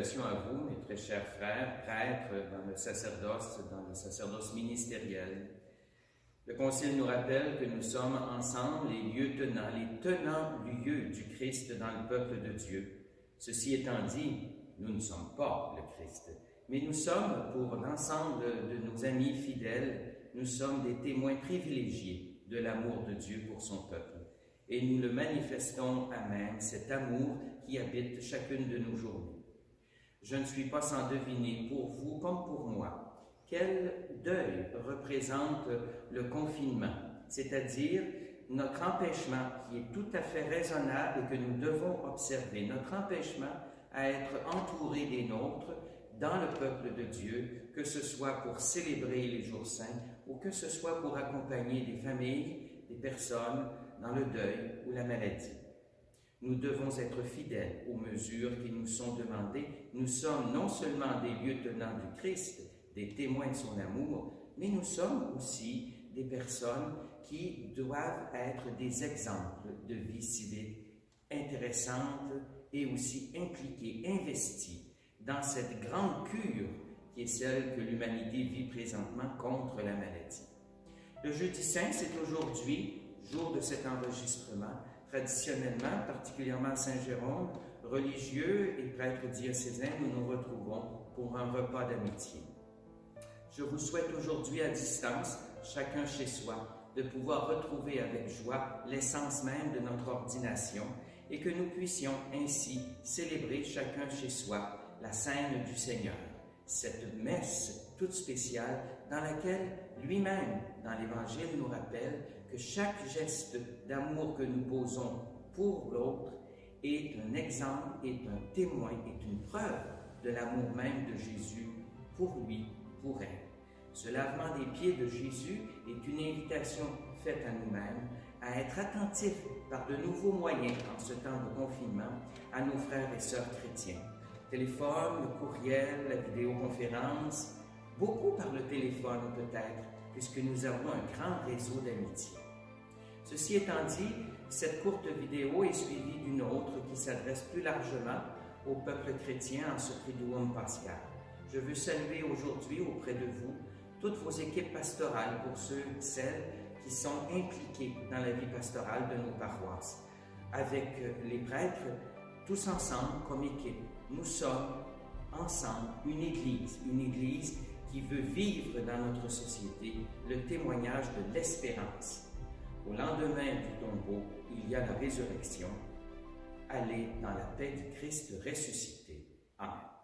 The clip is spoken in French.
salutations à vous, mes très chers frères, prêtres dans le sacerdoce ministériel. Le Concile nous rappelle que nous sommes ensemble les tenants lieux du Christ dans le peuple de Dieu. Ceci étant dit, nous ne sommes pas le Christ, mais nous sommes, pour l'ensemble de nos amis fidèles, nous sommes des témoins privilégiés de l'amour de Dieu pour son peuple. Et nous le manifestons à même, cet amour qui habite chacune de nos journées. Je ne suis pas sans deviner, pour vous comme pour moi, quel deuil représente le confinement, c'est-à-dire notre empêchement qui est tout à fait raisonnable et que nous devons observer, notre empêchement à être entourés des nôtres dans le peuple de Dieu, que ce soit pour célébrer les jours saints ou que ce soit pour accompagner des familles, des personnes dans le deuil ou la maladie. Nous devons être fidèles aux mesures qui nous sont demandées. Nous sommes non seulement des lieutenants du Christ, des témoins de son amour, mais nous sommes aussi des personnes qui doivent être des exemples de vie civique intéressante et aussi impliquées, investies dans cette grande cure qui est celle que l'humanité vit présentement contre la maladie. Le jeudi saint, c'est aujourd'hui, jour de cet enregistrement. Traditionnellement, particulièrement à Saint-Jérôme, religieux et prêtres diocésains, nous nous retrouvons pour un repas d'amitié. Je vous souhaite aujourd'hui à distance, chacun chez soi, de pouvoir retrouver avec joie l'essence même de notre ordination et que nous puissions ainsi célébrer chacun chez soi la scène du Seigneur, cette messe toute spéciale dans laquelle lui-même, dans l'Évangile, nous rappelle que chaque geste d'amour que nous posons pour l'autre est un exemple, est un témoin, est une preuve de l'amour même de Jésus pour lui, pour elle. Ce lavement des pieds de Jésus est une invitation faite à nous-mêmes à être attentifs par de nouveaux moyens en ce temps de confinement à nos frères et sœurs chrétiens. Téléphone, le courriel, la vidéoconférence, beaucoup par le téléphone peut-être, puisque nous avons un grand réseau d'amitié. Ceci étant dit, cette courte vidéo est suivie d'une autre qui s'adresse plus largement au peuple chrétien en ce Triduum pascal. Je veux saluer aujourd'hui auprès de vous toutes vos équipes pastorales pour ceux et celles qui sont impliqués dans la vie pastorale de nos paroisses. Avec les prêtres, tous ensemble comme équipe, nous sommes ensemble une église qui veut vivre dans notre société le témoignage de l'espérance. Au lendemain du tombeau, il y a la résurrection. Allez dans la paix du Christ ressuscité. Amen.